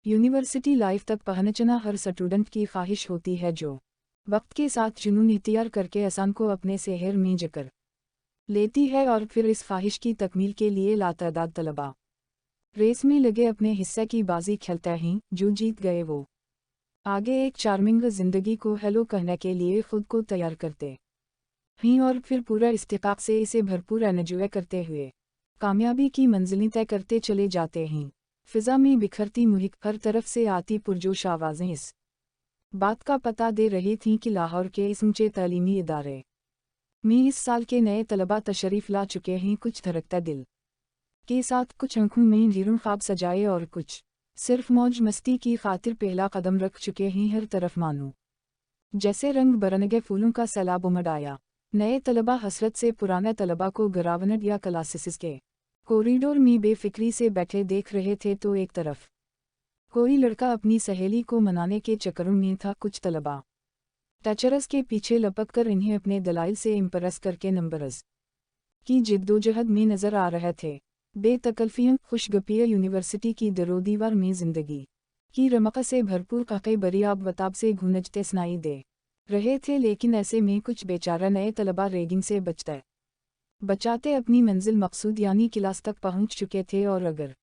University life तक पहुंचना हर student की ख्वाहिश होती है जो वक्त के साथ जुनून इख्तियार करके आसान को अपने शहर में जकर लेती है और फिर इस ख्वाहिश की तकमील के लिए लातादाद तलबा रेस में लगे अपने हिस्से की बाजी खेलते हैं जो जीत गए वो आगे एक चार्मिंग ज़िंदगी को हेलो कहने के लिए खुद को तैयार करते हैं और फिर पूरा इस्तिकाक से इसे भरपूर एंजॉय करते हुए कामयाबी की मंजिलें तय करते चले जाते हैं। फिजा में बिखरती मुहिक हर तरफ से आती पुरजोश आवाज़ें इस बात का पता दे रही थीं कि लाहौर के इस ऊंचे तालीमी इदारे में इस साल के नए तलबा तशरीफ़ ला चुके हैं, कुछ धड़कता दिल के साथ, कुछ आंखों में ढेरों ख्वाब सजाए और कुछ सिर्फ मौज मस्ती की खातिर पहला कदम रख चुके हैं। हर तरफ मानो जैसे रंग बरंगे फूलों का सैलाब उमड़ आया। नए तलबा हसरत से पुराने तलबा को ग्रावनेट या क्लासेस के कॉरिडोर में बेफिक्री से बैठे देख रहे थे तो एक तरफ कोई लड़का अपनी सहेली को मनाने के चक्करों में था, कुछ तलबा टीचर्स के पीछे लपक कर इन्हें अपने दलाइल से इम्प्रेस करके नंबर्स की जिद्दोजहद में नजर आ रहे थे। बेतकल्फियाँ खुशगपिया यूनिवर्सिटी की दरोदीवार में जिंदगी की रमक से भरपूर काक़े बरियाब वताब से गूंजते सुनाई दे रहे थे, लेकिन ऐसे में कुछ बेचारा नए तलबा रेगिंग से बचाते अपनी मंजिल मकसूद यानी क्लास तक पहुंच चुके थे, और अगर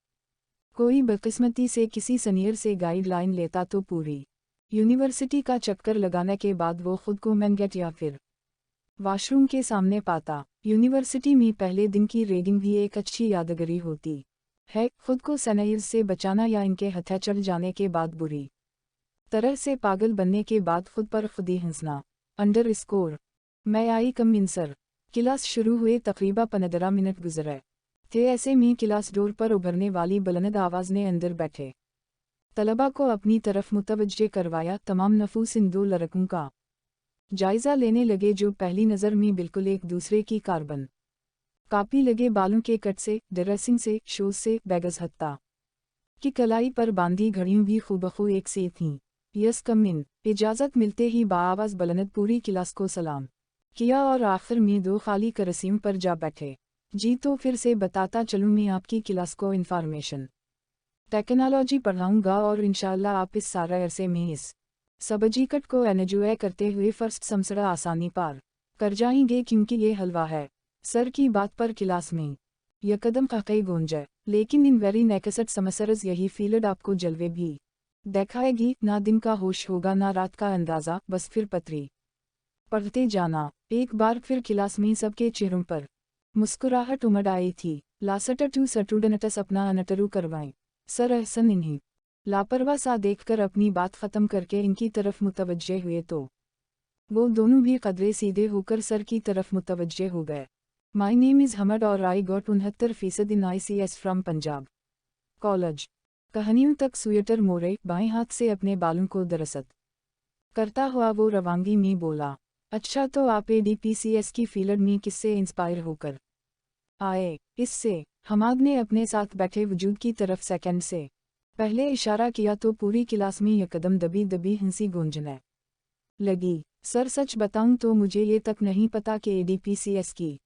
कोई बदकिस्मती से किसी सीनियर से गाइडलाइन लेता तो पूरी यूनिवर्सिटी का चक्कर लगाने के बाद वो खुद को मेन गेट या फिर वॉशरूम के सामने पाता। यूनिवर्सिटी में पहले दिन की रेगिंग भी एक अच्छी यादगारी होती है, खुद को सीनियर्स से बचाना या इनके हथे चढ़ जाने के बाद बुरी तरह से पागल बनने के बाद खुद पर खुद ही हंसना। अंडर स्कोर मैं आई कम इन सर। क्लास शुरू हुए तकरीबा 15 मिनट गुजरे थे, ऐसे में क्लास डोर पर उभरने वाली बुलंद आवाज़ ने अंदर बैठे तलबा को अपनी तरफ मुतवज्जे करवाया। तमाम नफूस इन दो लड़कों का जायज़ा लेने लगे जो पहली नज़र में बिल्कुल एक दूसरे की कार्बन कापी लगे। बालों के कट से, ड्रेसिंग से, शूज से, बैगज हत्ता कि कलाई पर बांधी घड़ियों भी खूबखू एक से थीं। यस कम इन। इजाज़त मिलते ही बाआवाज़ बुलंद पूरी क्लास को सलाम किया और आखिर में दो खाली कुर्सियों पर जा बैठे। जी तो फिर से बताता चलूँ, मैं आपकी क्लास को इंफॉर्मेशन टेक्नोलॉजी पढ़ाऊँगा और इंशाअल्लाह आप इस सारे अरसे में इस सब्जेक्ट को एंजॉय करते हुए फर्स्ट समसड़ा आसानी पार कर जाएंगे, क्योंकि ये हलवा है। सर की बात पर क्लास में यकदम काकई गूंजे, लेकिन इन वेरी नेक्स्ट समसरज यही फील्ड आपको जलवे भी दिखाएगी। ना दिन का होश होगा ना रात का अंदाज़ा, बस फिर पतरी पढ़ते जाना। एक बार फिर क्लास में सबके चेहरों पर मुस्कुराहट उमड़ आई थी। लास्ट टू स्टूडेंट्स अपना अनटरू करवाएं। सर एहसन इन्हीं लापरवाह सा देखकर अपनी बात ख़त्म करके इनकी तरफ मुतवज्जे हुए तो वो दोनों भी कदरे सीधे होकर सर की तरफ मुतवज्जे हो गए। माई नेम इज़ हमद और I got 69% in ICS from Punjab college. कहानियों तक स्वेटर मोड़े बाएं हाथ से अपने बालों को दरअसत करता हुआ वो रवांगी में बोला, अच्छा तो आप ADPCS की फील्ड में किससे इंस्पायर होकर आए? इससे। हमाद ने अपने साथ बैठे वजूद की तरफ सेकंड से पहले इशारा किया तो पूरी क्लास में यकदम दबी दबी हंसी गूंजने लगी। सर सच बताऊं तो मुझे ये तक नहीं पता कि ADPCS की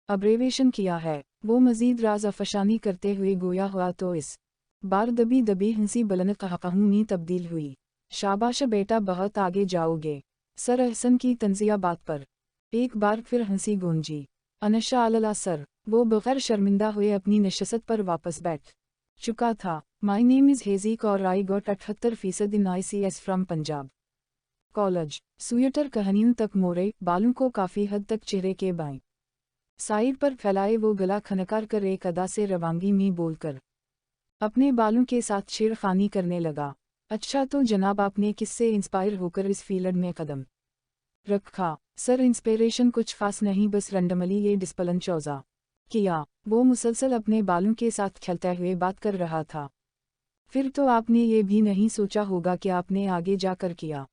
अब्रेविएशन किया है। वो मजीद राज अफशानी करते हुए गोया हुआ तो इस बार दबी दबी हंसी बुलंद कहकहों में तब्दील हुई। शाबाश बेटा, बहुत आगे जाओगे। सर एहसन की तंजिया बात पर एक बार फिर हंसी गूंजी। अनशा अल्लाह सर। वो बगैर शर्मिंदा हुए अपनी नशस्त पर वापस बैठ चुका था। माई नेम इज़ हेज़ीक और I got 78% in ICS from Punjab college. Sweater कहानियों तक मोड़े, बालों को काफ़ी हद तक चेहरे के बाएं साइड पर फैलाए वो गला खनकार कर एक अदा से रवांगी में बोलकर अपने बालों के साथ छेड़खानी करने लगा। अच्छा तो जनाब, आपने किससे इंस्पायर होकर इस फील्ड में कदम रखा? सर इंस्पिरेशन कुछ खास नहीं, बस रैंडमली ये डिस्पलन चौजा किया। वो मुसलसल अपने बालों के साथ खेलते हुए बात कर रहा था। फिर तो आपने ये भी नहीं सोचा होगा कि आपने आगे जाकर किया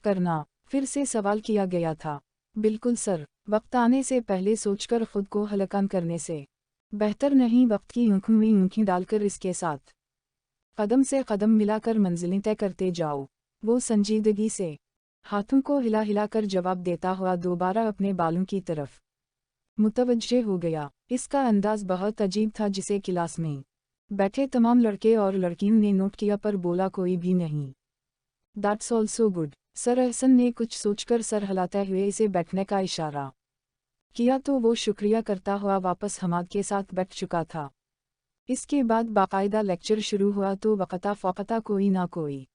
करना? फिर से सवाल किया गया था। बिल्कुल सर, वक्त आने से पहले सोचकर खुद को हलकान करने से बेहतर नहीं वक्त की आंखों में आंखें डालकर इसके साथ कदम से कदम मिलाकर मंजिलें तय करते जाओ। वो संजीदगी से हाथों को हिला हिला कर जवाब देता हुआ दोबारा अपने बालों की तरफ मुतवज्जे हो गया। इसका अंदाज बहुत अजीब था, जिसे क्लास में बैठे तमाम लड़के और लड़कियों ने नोट किया पर बोला कोई भी नहीं। That's also good. Sir Ehsan ने कुछ सोचकर सर हिलाते हुए इसे बैठने का इशारा किया तो वो शुक्रिया करता हुआ वापस हमाद के साथ बैठ चुका था। इसके बाद बाकायदा लेक्चर शुरू हुआ तो वक़्ता फ़ौक़ता कोई ना कोई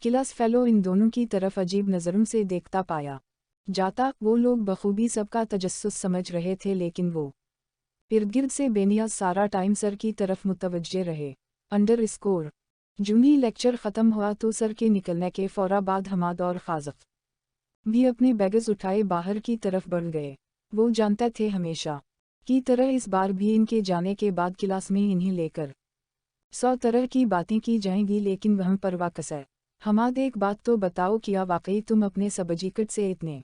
क्लास फेलो इन दोनों की तरफ अजीब नज़रों से देखता पाया जाता। वो लोग बखूबी सबका तजस्सुस समझ रहे थे लेकिन वो इर्द गिर्द से बेनियाज सारा टाइम सर की तरफ मुतवज्जे रहे। अंडर स्कोर जूनी लेक्चर ख़त्म हुआ तो सर के निकलने के फ़ौरा बाद हमाद और ख़ाज़क भी अपने बैगेज उठाए बाहर की तरफ बढ़ गए। वो जानते थे हमेशा की तरह इस बार भी इनके जाने के बाद क्लास में इन्हें लेकर 100 तरह की बातें की जाएंगी लेकिन वह परवाह कसे। हमाद एक बात तो बताओ, क्या वाकई तुम अपने सबजीकट से इतने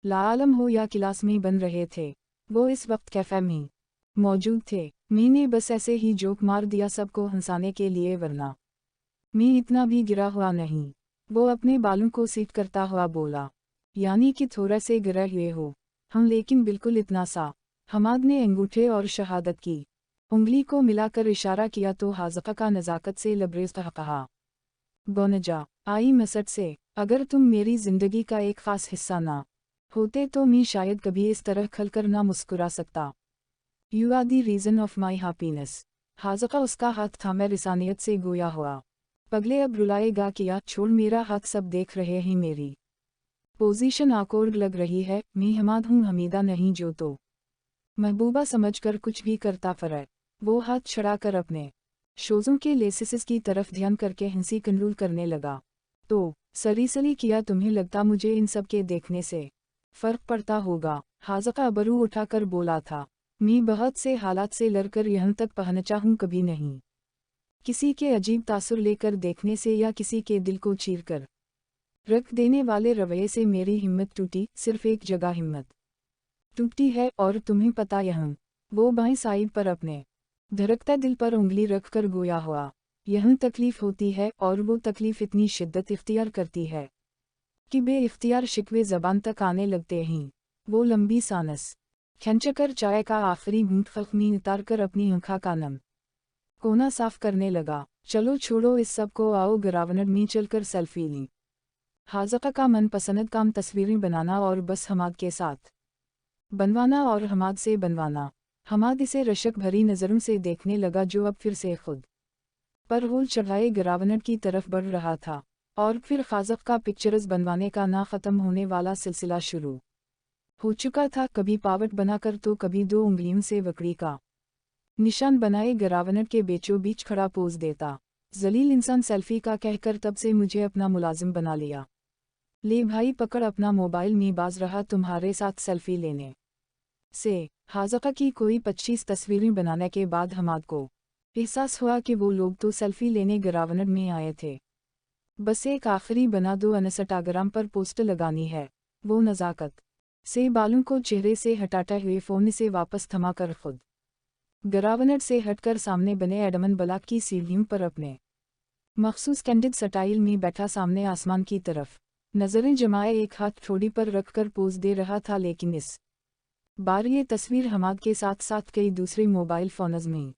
लाआलम हो या क्लास में बन रहे थे? वो इस वक्त कैफ़े में मौजूद थे। मैंने बस ऐसे ही जोक मार दिया सबको हंसाने के लिए, वरना मैं इतना भी गिरा हुआ नहीं। वो अपने बालों को सीट करता हुआ बोला। यानी कि थोड़ा से गिरे हुए हो? हम, लेकिन बिल्कुल इतना सा। हमाद ने अंगूठे और शहादत की उंगली को मिलाकर इशारा किया तो हाज़क़ा का नज़ाकत से लबरेज़ कहा, गोनजा आई मसट से, अगर तुम मेरी ज़िंदगी का एक ख़ास हिस्सा ना होते तो मैं शायद कभी इस तरह खलकर ना मुस्कुरा सकता। You are the reason of my happiness. Haziqa उसका हाथ थामे रिसानियत से गोया हुआ, पगले अब रुलाएगा क्या? छोड़ मेरा हाथ, सब देख रहे हैं मेरी पोजीशन आकोर्ड लग रही है। मैं हमाद हूँ, हमीदा नहीं जो तो महबूबा समझकर कुछ भी करता फ़र्क। वो हाथ छड़ाकर अपने शोज़ों के लेसिस की तरफ ध्यान करके हंसी कंट्रोल करने लगा। तो सरीसली किया, तुम्हें लगता मुझे इन सब के देखने से फ़र्क पड़ता होगा? हाज़क़ा अबरू उठाकर बोला था, मैं बहुत से हालात से लड़कर यहाँ तक पहुँचा हूँ, कभी नहीं किसी के अजीब तासुर लेकर देखने से या किसी के दिल को चीर कर रख देने वाले रवैये से मेरी हिम्मत टूटी। सिर्फ एक जगह हिम्मत टूटी है, और तुम्हें पता यहाँ? वो बाएं साइड पर अपने धड़कते दिल पर उंगली रखकर गोया हुआ, यहाँ तकलीफ़ होती है, और वो तकलीफ़ इतनी शिद्दत इख्तियार करती है कि बे इख्तियार शिकवे ज़बान तक आने लगते हैं। वो लंबी सांस खींचकर चाय का आखिरी घूंट फ़ख में उतार कर अपनी आँखों का नम कोना साफ करने लगा। चलो छोड़ो इस सब को, आओ गिरावनट में चलकर सेल्फी लें। हाज़क़ा का मनपसंद काम तस्वीरें बनाना और बस हमाद के साथ बनवाना और हमाद से बनवाना। हमाद इसे रशक भरी नज़रों से देखने लगा जो अब फिर से खुद पर होल चढ़ाए गिरावनट की तरफ बढ़ रहा था, और फिर ख़ाज़क़ का पिक्चर्स बनवाने का ना ख़त्म होने वाला सिलसिला शुरू हो चुका था। कभी पावट बनाकर तो कभी 2 उंगलियों से वकड़ी का निशान बनाए गिरावनट के बीचों बीच खड़ा पोज देता। जलील इंसान सेल्फी का कहकर तब से मुझे अपना मुलाजिम बना लिया। ले भाई पकड़ अपना मोबाइल, में बाज रहा तुम्हारे साथ सेल्फी लेने से। हाज़क़ा की कोई 25 तस्वीरें बनाने के बाद हमाद को एहसास हुआ कि वो लोग तो सेल्फी लेने गिरावनट में आए थे, बस एक आखिरी बना दो इंस्टाग्राम पर पोस्ट लगानी है। वो नज़ाकत से बालों को चेहरे से हटाते हुए फ़ोन से वापस थमाकर खुद गिरावनट से हटकर सामने बने एडमन ब्लॉक की सीढ़ियों पर अपने मखसूस कैंडिड स्टाइल में बैठा सामने आसमान की तरफ नज़रें जमाए एक हाथ ठोड़ी पर रखकर पोज दे रहा था। लेकिन इस बार ये तस्वीर हमाद के साथ साथ कई दूसरे मोबाइल फ़ोन्स में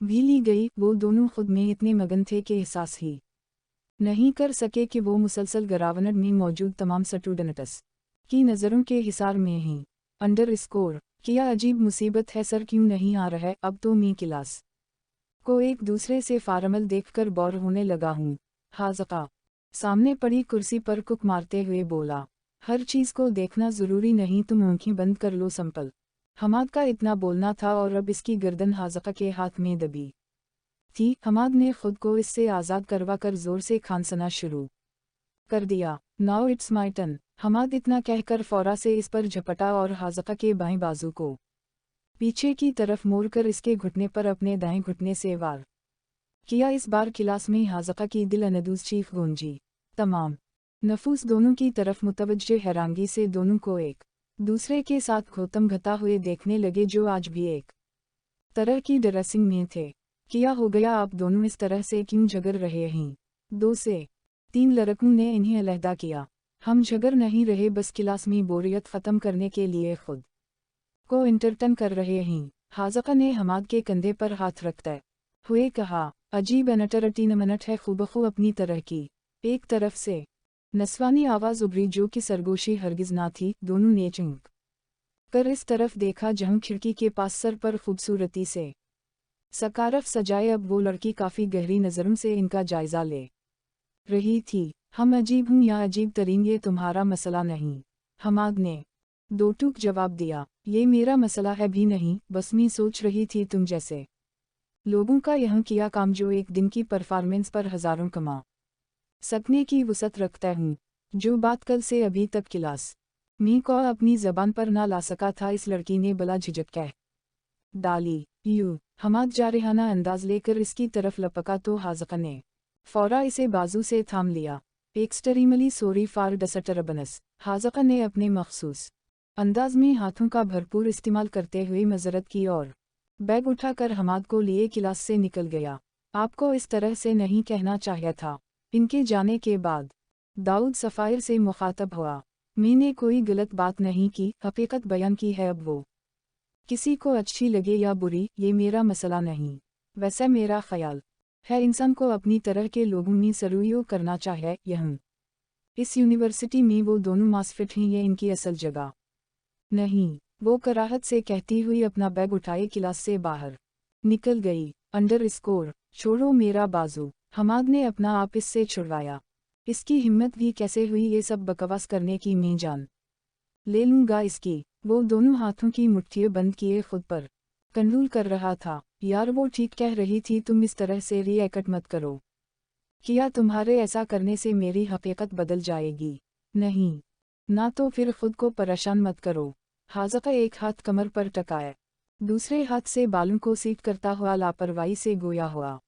भी ली गई। वो दोनों खुद में इतने मगन थे कि एहसास ही नहीं कर सके कि वो मुसलसल गिरावनट में मौजूद तमाम स्टूडेंट्स की नज़रों के हिसार में ही। अंडर स्कोर क्या अजीब मुसीबत है सर, क्यों नहीं आ रहा है? अब तो मैं क्लास को एक दूसरे से फारमल देखकर बोर होने लगा हूँ। हाज़क़ा सामने पड़ी कुर्सी पर कुक मारते हुए बोला, हर चीज़ को देखना ज़रूरी नहीं, तुम आँखें बंद कर लो सिंपल। हमाद का इतना बोलना था और अब इसकी गर्दन हाज़क़ा के हाथ में दबी थी। हमाद ने खुद को इससे आज़ाद करवा कर ज़ोर से खांसना शुरू कर दिया। Now it's my turn. Hammad इतना कहकर फ़ौरा से इस पर झपटा और हाज़क़ा के बाएं बाजू को पीछे की तरफ मोड़कर इसके घुटने पर अपने दाएं घुटने से वार किया। इस बार क्लास में हाज़क़ा की दिल अनदूज़ चीख गूंजी। तमाम नफूस दोनों की तरफ मुतवज्जे हैरानगी से दोनों को एक दूसरे के साथ खोतम घता हुए देखने लगे, जो आज भी एक तरह की ड्रेसिंग में थे। क्या हो गया, आप दोनों इस तरह से क्यों झगड़ रहे हैं? 2 से 3 लड़कों ने इन्हें अलहदा किया। हम झगड़ नहीं रहे, बस क्लास में बोरियत ख़त्म करने के लिए खुद को इंटरटेन कर रहे हैं। हाज़क़ा ने हमाद के कंधे पर हाथ रखते हुए कहा, अजीब एनटरटीन मिनट है खूबखू अपनी तरह की। एक तरफ से नस्वानी आवाज़ उभरी जो कि सरगोशी हरगिज ना थी। दोनों ने चौंक कर इस तरफ देखा जहां खिड़की के पास सर पर खूबसूरती से सकारफ सजाए अब वो लड़की काफ़ी गहरी नज़रों से इनका जायज़ा ले रही थी। हम अजीब हूँ या अजीब तरीन ये तुम्हारा मसला नहीं, हमाद ने दो टूक जवाब दिया। ये मेरा मसला है भी नहीं, बस मैं सोच रही थी तुम जैसे लोगों का यहाँ किया काम जो एक दिन की परफॉर्मेंस पर हज़ारों कमा सकने की वसत रखता हूँ। जो बात कल से अभी तक क्लास मी को अपनी ज़बान पर ना ला सका था इस लड़की ने बला झिझक कह डाली। यू हमाद जारहाना अंदाज लेकर इसकी तरफ लपका तो हाज़का ने फौरा इसे बाजू से थाम लिया। Extremely sorry for disturbance. Haziqa ने अपने मखसूस अंदाज में हाथों का भरपूर इस्तेमाल करते हुए मज़रत की और बैग उठाकर हमाद को लिए क्लास से निकल गया। आपको इस तरह से नहीं कहना चाहिए था। इनके जाने के बाद दाऊद सफ़ायर से मुखातब हुआ। मैंने कोई गलत बात नहीं की, हकीकत बयान की है। अब वो किसी को अच्छी लगे या बुरी ये मेरा मसला नहीं। वैसे मेरा ख्याल है इंसान को अपनी तरह के लोगों में सरूयो करना चाहिए। यहाँ इस यूनिवर्सिटी में वो दोनों मासफिट हैं, ये इनकी असल जगह नहीं। वो कराहत से कहती हुई अपना बैग उठाए क्लास से बाहर निकल गई। अंडरस्कोर छोड़ो मेरा बाजू। हमाद ने अपना आप इससे छुड़वाया। इसकी हिम्मत भी कैसे हुई ये सब बकवास करने की, मैं जान ले लूँगा इसकी। वो दोनों हाथों की मुट्ठियाँ बंद किए खुद पर कंट्रोल कर रहा था। यार वो ठीक कह रही थी, तुम इस तरह से रिएक्ट मत करो। किया तुम्हारे ऐसा करने से मेरी हकीकत बदल जाएगी? नहीं ना तो फिर खुद को परेशान मत करो। हाज़का एक हाथ कमर पर टकाए, दूसरे हाथ से बालों को सीट करता हुआ लापरवाही से गोया हुआ।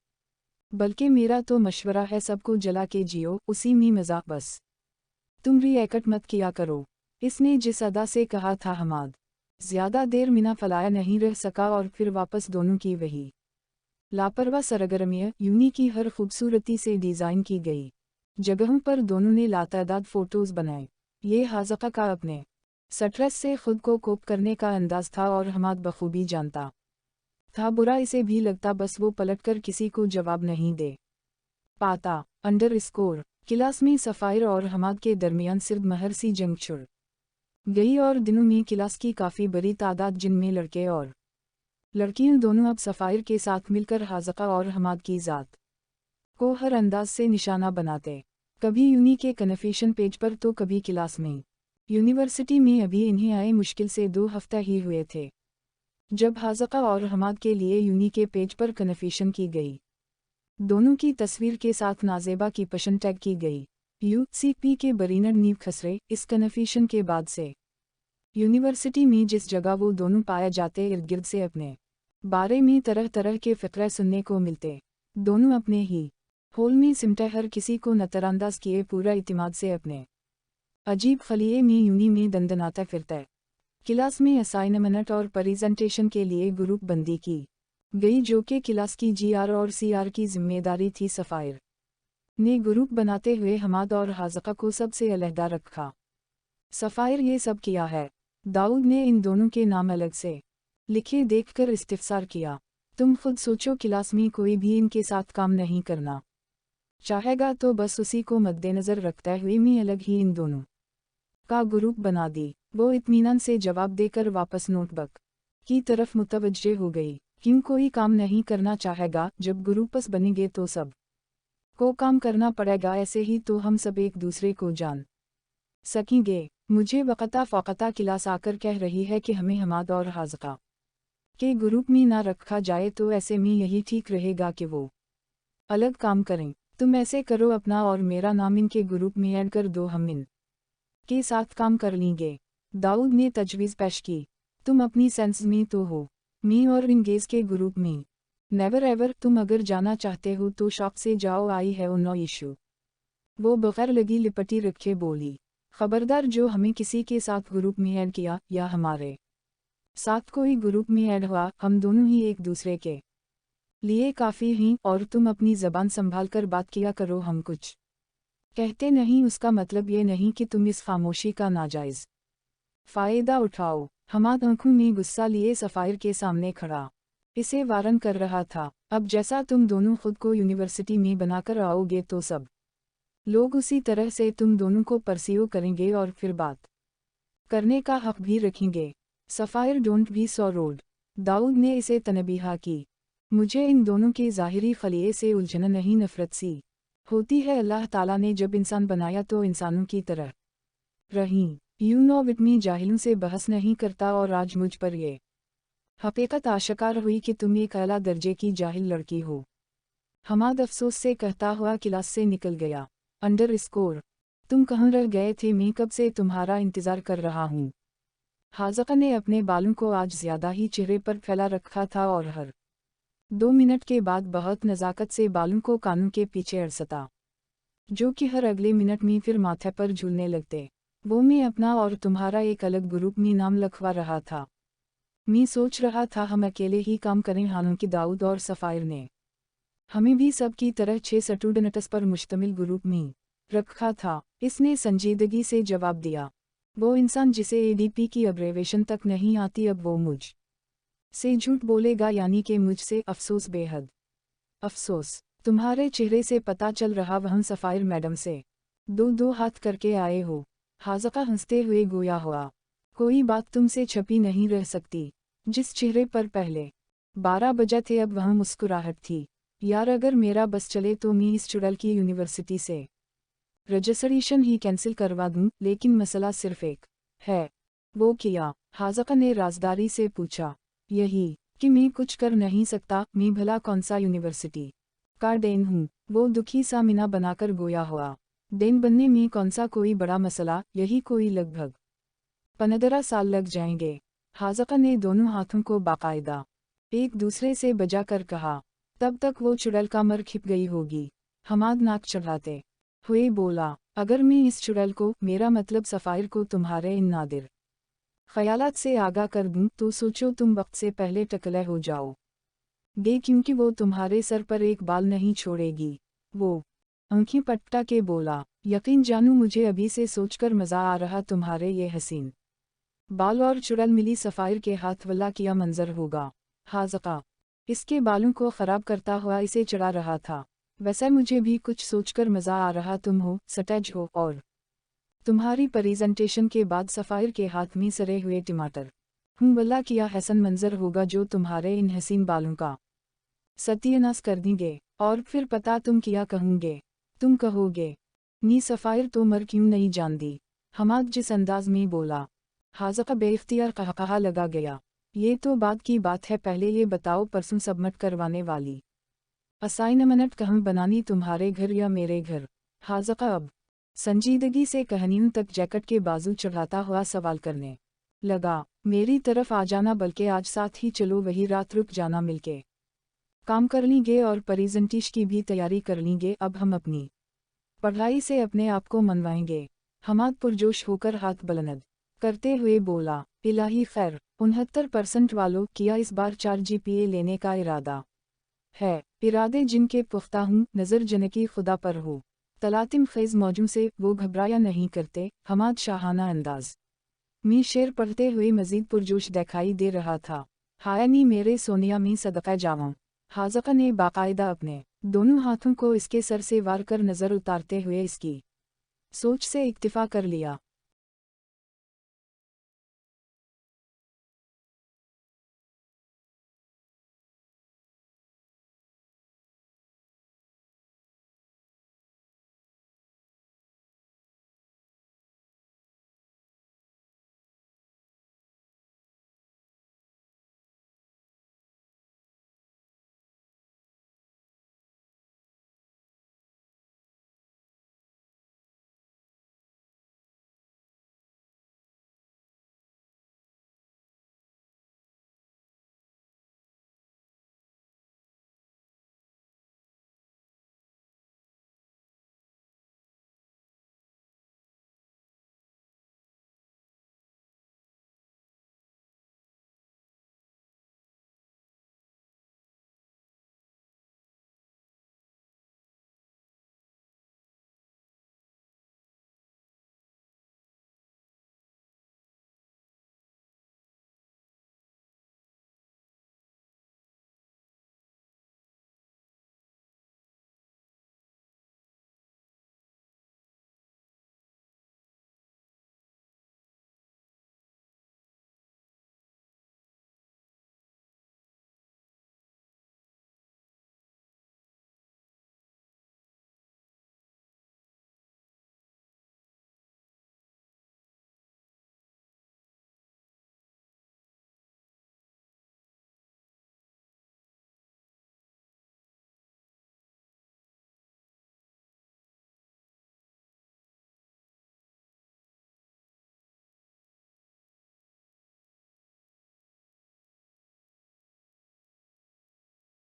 बल्कि मेरा तो मशवरा है सबको जला के जियो, उसी में मज़ा, बस तुम रिएक्ट मत किया करो। इसने जिस अदा से कहा था हमाद ज़्यादा देर मिना फलाया नहीं रह सका और फिर वापस दोनों की वही लापरवाह सरगर्मियाँ यूनी की हर खूबसूरती से डिज़ाइन की गई जगहों पर दोनों ने लातादाद फ़ोटोज़ बनाए। ये हाज़का का अपने स्ट्रेस से खुद को कोप करने का अंदाज था और हमाद बखूबी जानता था बुरा इसे भी लगता, बस वो पलटकर किसी को जवाब नहीं दे पाता। अंडरस्कोर क्लास में सफ़ायर और हमाद के दरमियान सिर्फ महर सी जंग छिड़ गई और दिनों में क्लास की काफ़ी बड़ी तादाद जिनमें लड़के और लड़कियां दोनों अब सफ़ायर के साथ मिलकर हाज़का और हमाद की ज़ात को हर अंदाज से निशाना बनाते। कभी यूनी के कन्फेशन पेज पर तो कभी क्लास में। यूनिवर्सिटी में अभी इन्हें आए मुश्किल से 2 हफ्ता ही हुए थे जब हाज़का और हमाद के लिए यूनी के पेज पर कन्फेशन की गई। दोनों की तस्वीर के साथ नाज़ेबा की पशन टैग की गई। UCP के बरीनर नीव खसरे। इस कन्फेशन के बाद से यूनिवर्सिटी में जिस जगह वो दोनों पाए जाते इर्द गिर्द से अपने बारे में तरह तरह के फ़िक्रे सुनने को मिलते। दोनों अपने ही होल में सिमटे हर किसी को नज़रअंदाज किए पूरा इतिमाद से अपने अजीब खलिए में यूनी में दंदनाता फिरता। क्लास में असाइनमेंट और प्रेजेंटेशन के लिए ग्रुप बंदी की गई जो कि क्लास की GR और CR की जिम्मेदारी थी। सफ़ायर ने ग्रुप बनाते हुए हमाद और हाज़का को सबसे अलहदा रखा। सफ़ायर ये सब किया है। दाऊद ने इन दोनों के नाम अलग से लिखे देखकर इस्तिफसार किया। तुम खुद सोचो, क्लास में कोई भी इनके साथ काम नहीं करना चाहेगा तो बस उसी को मद्देनज़र रखते हुए मैं अलग ही इन दोनों का ग्रुप बना दी। वो इत्मीनान से जवाब देकर वापस नोटबुक की तरफ मुतवज्जे हो गई। क्यों कोई काम नहीं करना चाहेगा? जब ग्रुप्स बनेंगे तो सब को काम करना पड़ेगा, ऐसे ही तो हम सब एक दूसरे को जान सकेंगे। मुझे वक़्ता फ़ौक़ता क्लास आकर कह रही है कि हमें हमाद और हाज़का के ग्रुप में ना रखा जाए, तो ऐसे में यही ठीक रहेगा कि वो अलग काम करें। तुम ऐसे करो, अपना और मेरा नाम इनके ग्रुप में ऐड कर दो, हम इन के साथ काम कर लेंगे। दाऊद ने तजवीज़ पेश की। तुम अपनी सेंस में तो हो, मी और इंगेज के ग्रुप में नेवर एवर। तुम अगर जाना चाहते हो तो शौक से जाओ, आई है नो इशू। वो बगैर लगी लिपटी रखे बोली। खबरदार, जो हमें किसी के साथ ग्रुप में ऐड किया या हमारे साथ कोई ग्रुप में ऐड हुआ, हम दोनों ही एक दूसरे के लिए काफ़ी हैं और तुम अपनी ज़बान संभाल कर बात किया करो। हम कुछ कहते नहीं उसका मतलब ये नहीं कि तुम इस खामोशी का नाजायज़ फ़ायदा उठाओ। हमाद आंखों में गुस्सा लिए सफ़ायर के सामने खड़ा इसे वारन कर रहा था। अब जैसा तुम दोनों खुद को यूनिवर्सिटी में बनाकर आओगे तो सब लोग उसी तरह से तुम दोनों को परसीव करेंगे और फिर बात करने का हक भी रखेंगे। Sapphire don't be so rude. Dawood ने इसे तनबीहा की। मुझे इन दोनों के ज़ाहिरी खलिए से उलझन नहीं, नफ़रत सी होती है। अल्लाह ताला ने जब इंसान बनाया तो इंसानों की तरह रही। यू नो विट मी जाहिलों से बहस नहीं करता और आज मुझ पर ये हकीकत आशकार हुई कि तुम एक आला दर्जे की जाहिल लड़की हो। हमाद अफसोस से कहता हुआ क्लास से निकल गया। Under score. तुम कहाँ रह गए थे? मैं कब से तुम्हारा इंतज़ार कर रहा हूँ। हाज़का ने अपने बालों को आज ज़्यादा ही चेहरे पर फैला रखा था और हर 2 मिनट के बाद बहुत नज़ाकत से बालों को कानों के पीछे अड़सता, जो कि हर अगले मिनट में फिर माथे पर झूलने लगते। वो मैं अपना और तुम्हारा एक अलग ग्रुप में नाम लिखवा रहा था। मैं सोच रहा था हम अकेले ही काम करें, हालांकि दाऊद और सफ़ायर ने हमें भी सब की तरह 6 स्टूडेंट्स पर मुश्तमिल ग्रुप में रखा था। इसने संजीदगी से जवाब दिया। वो इंसान जिसे एडीपी की अब्रेवेशन तक नहीं आती, अब वो मुझ से झूठ बोलेगा, यानी कि मुझसे। अफसोस, बेहद अफसोस। तुम्हारे चेहरे से पता चल रहा वह सफ़ायर मैडम से दो हाथ करके आए हो। हाज़का हंसते हुए गोया हुआ, कोई बात तुमसे छपी नहीं रह सकती। जिस चेहरे पर पहले 12 बजे थे अब वहाँ मुस्कुराहट थी। यार, अगर मेरा बस चले तो मैं इस चुड़ैल की यूनिवर्सिटी से रजिस्ट्रेशन ही कैंसिल करवा दूं, लेकिन मसला सिर्फ एक है। वो क्या? हाज़का ने राजदारी से पूछा। यही कि मैं कुछ कर नहीं सकता। मैं भला कौन सा यूनिवर्सिटी का डेन हूँ? वो दुखी सा मीना बनाकर गोया हुआ। डेन बनने में कौन सा कोई बड़ा मसला, यही कोई लगभग 15 साल लग जाएंगे। हाज़का ने दोनों हाथों को बाकायदा एक दूसरे से बजा कर कहा। तब तक वो चुड़ैल का मर खिप गई होगी। हमाद नाक चढ़ाते हुए बोला, अगर मैं इस चुड़ैल को, मेरा मतलब सफ़ायर को, तुम्हारे इन नादिर ख्यालात से आगाह कर दूं तो सोचो तुम वक्त से पहले टकले हो जाओ गे, क्योंकि वो तुम्हारे सर पर एक बाल नहीं छोड़ेगी। वो आंखें पटटा के बोला, यकीन जानू मुझे अभी से सोचकर मज़ा आ रहा, तुम्हारे ये हसीन बाल और चुड़ैल मिली सफ़ायर के हाथ, वल्ला क्या मंजर होगा। हाज़का इसके बालों को ख़राब करता हुआ इसे चढ़ा रहा था। वैसे मुझे भी कुछ सोचकर मज़ा आ रहा। तुम हो सटैज हो और तुम्हारी प्रेजेंटेशन के बाद सफ़ायर के हाथ में सरे हुए टमाटर हूँ, वल्ला क्या हसन मंजर होगा जो तुम्हारे इन हसीन बालों का सत्यानाश कर देंगे। और फिर पता तुम क्या कहोगे? तुम कहोगे, नी सफ़ायर तो मर क्यों नहीं जानती। हमाद जिस अंदाज में बोला, हाज़का बेइख्तियार कहा लगा गया। ये तो बाद की बात है, पहले ये बताओ परसों सबमिट करवाने वाली असाइनमेंट कहाँ बनानी, तुम्हारे घर या मेरे घर? हाज़का अब संजीदगी से कहानियों तक जैकेट के बाजू चढ़ाता हुआ सवाल करने लगा। मेरी तरफ आ जाना, बल्कि आज साथ ही चलो, वही रात रुक जाना, मिलके काम कर लेंगे और प्रेजेंटेशन की भी तैयारी कर लेंगे। अब हम अपनी पढ़ाई से अपने आप को मनवाएंगे। हमाद पुरजोश होकर हाथ बुलंद करते हुए बोला, इलाही खैर। 69% वालों, किया इस बार 4 GPA लेने का इरादा है? इरादे जिनके पुख्ता हूँ, नज़र जनकी खुदा पर हो। तलातिम ख़ेज़ मौजों से वो घबराया नहीं करते। हमाद शाहाना अंदाज में शेर पढ़ते हुए मज़ीद पुरजोश दिखाई दे रहा था। हाय नी मेरे सोनिया में सदक़ा जाऊँ। हाज़का ने बाकायदा अपने दोनों हाथों को इसके सर से वार कर नज़र उतारते हुए इसकी सोच से इक्तिफ़ा कर लिया।